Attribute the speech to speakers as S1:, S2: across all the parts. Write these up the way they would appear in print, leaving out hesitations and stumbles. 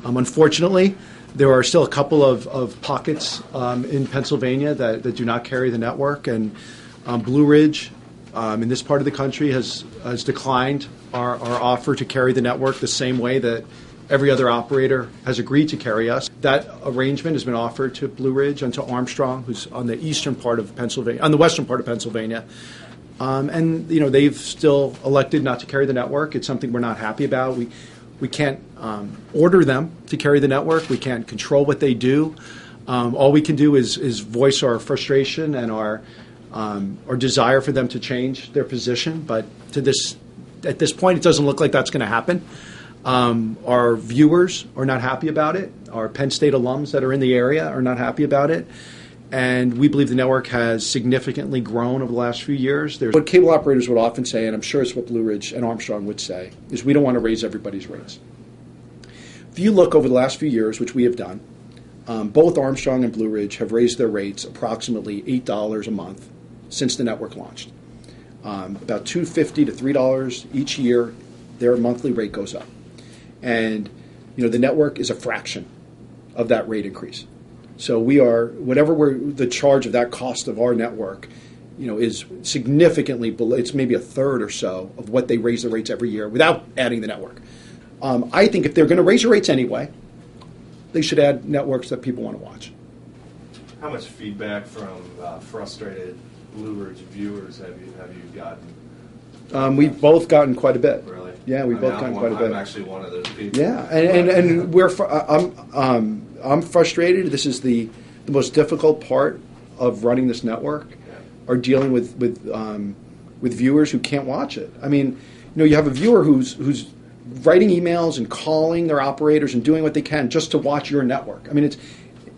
S1: Unfortunately, there are still a couple of pockets in Pennsylvania that do not carry the network, and Blue Ridge in this part of the country has declined our offer to carry the network the same way that every other operator has agreed to carry us. That arrangement has been offered to Blue Ridge and to Armstrong, who's on the eastern part of Pennsylvania, on the western part of Pennsylvania. And they've still elected not to carry the network. It's something we're not happy about. We can't order them to carry the network. We can't control what they do. All we can do is voice our frustration and our desire for them to change their position. But at this point, it doesn't look like that's going to happen. Our viewers are not happy about it. Our Penn State alums that are in the area are not happy about it. And we believe the network has significantly grown over the last few years. What cable operators would often say, and I'm sure it's what Blue Ridge and Armstrong would say, is we don't want to raise everybody's rates. If you look over the last few years, which we have done, both Armstrong and Blue Ridge have raised their rates approximately $8 a month since the network launched. About $2.50 to $3 each year, their monthly rate goes up. And the network is a fraction of that rate increase. So we are, whatever the charge of that cost of our network, is significantly below. It's maybe a third or so of what they raise the rates every year without adding the network. I think if they're going to raise your rates anyway, they should add networks that people want to watch.
S2: How much feedback from frustrated Blue Ridge viewers have you gotten?
S1: We've both gotten quite a bit.
S2: Really?
S1: Yeah, we've both gotten quite a bit.
S2: I'm actually one of those people.
S1: Yeah, and I'm frustrated. This is the most difficult part of running this network, are dealing with viewers who can't watch it. I mean, you have a viewer who's writing emails and calling their operators and doing what they can just to watch your network. I mean,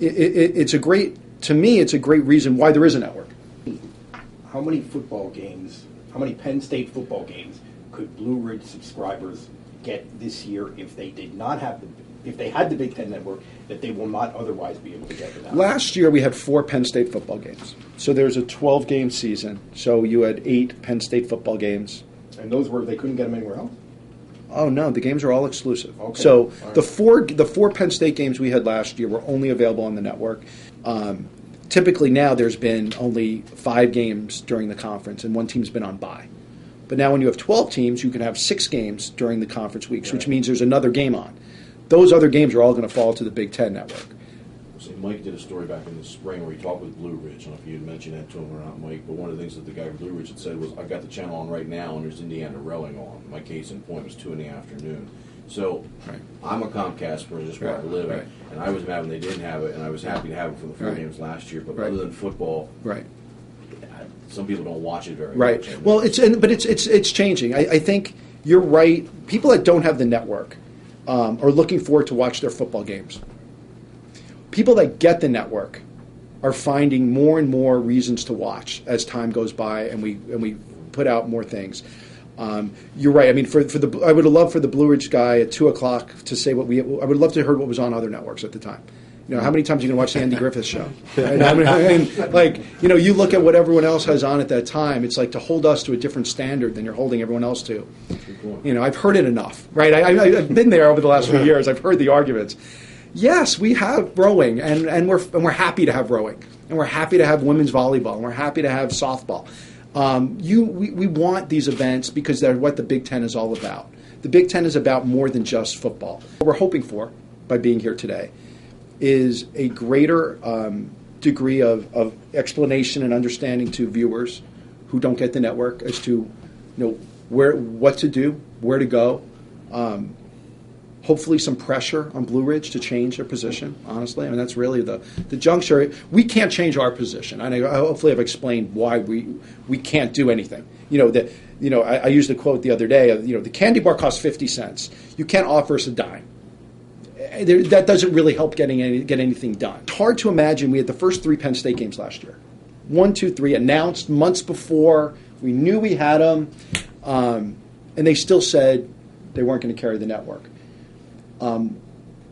S1: it's a great reason why there is a network.
S3: How many Penn State football games could Blue Ridge subscribers get this year if they had the Big Ten network that they will not otherwise be able to get without?
S1: Last year we had 4 Penn State football games. So there's a 12-game season. So you had 8 Penn State football games.
S3: And they couldn't get them anywhere else?
S1: Oh no, the games are all exclusive.
S3: Okay.
S1: So right. the four Penn State games we had last year were only available on the network. Typically now there's been only 5 games during the conference, and 1 team's been on bye. But now when you have 12 teams, you can have 6 games during the conference weeks, which means there's another game on. Those other games are all going to fall to the Big Ten network.
S4: So Mike did a story back in the spring where he talked with Blue Ridge. I don't know if you had mentioned that to him or not, Mike, but one of the things that the guy from Blue Ridge had said was, I've got the channel on right now, and there's Indiana rowing on. My case in point was 2 in the afternoon. So right. I'm a Comcast person, just where I live,
S1: right.
S4: and I was mad when they didn't have it, and I was happy to have it for the 4
S1: right.
S4: games last year. But
S1: right.
S4: other than football,
S1: right.
S4: some people don't watch it very
S1: right.
S4: much.
S1: Right. Well, it's changing. I think you're right. People that don't have the network are looking forward to watch their football games. People that get the network are finding more and more reasons to watch as time goes by, and we put out more things. You're right. I mean, I would have loved for the Blue Ridge guy at 2:00 to say I would love to have heard what was on other networks at the time. How many times are you going to watch the Andy Griffith show? Right? You look at what everyone else has on at that time. It's like to hold us to a different standard than you're holding everyone else to. I've heard it enough, right? I've been there over the last few years. I've heard the arguments. Yes, we have rowing, and we're happy to have rowing, and we're happy to have women's volleyball, and we're happy to have softball. We want these events because they're what the Big Ten is all about. The Big Ten is about more than just football. What we're hoping for by being here today is a greater degree of explanation and understanding to viewers who don't get the network as to what to do, where to go. Hopefully some pressure on Blue Ridge to change their position, honestly. I mean, that's really the juncture. We can't change our position. Hopefully I've explained why we can't do anything. I used a quote the other day of, the candy bar costs 50 cents. You can't offer us a dime. That doesn't really help get anything done. It's hard to imagine. We had the first 3 Penn State games last year. 1, 2, 3, announced months before. We knew we had them. And they still said they weren't going to carry the network.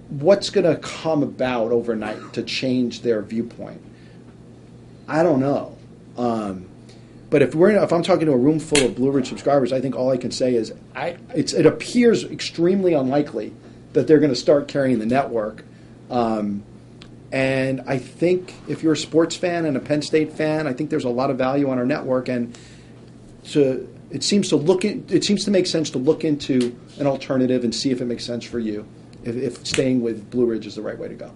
S1: What's going to come about overnight to change their viewpoint? I don't know. But if I'm talking to a room full of Blue Ridge subscribers, I think all I can say is it appears extremely unlikely that they're going to start carrying the network. And I think if you're a sports fan and a Penn State fan, I think there's a lot of value on our network. And it seems to make sense to look into an alternative and see if it makes sense for you, if staying with Blue Ridge is the right way to go.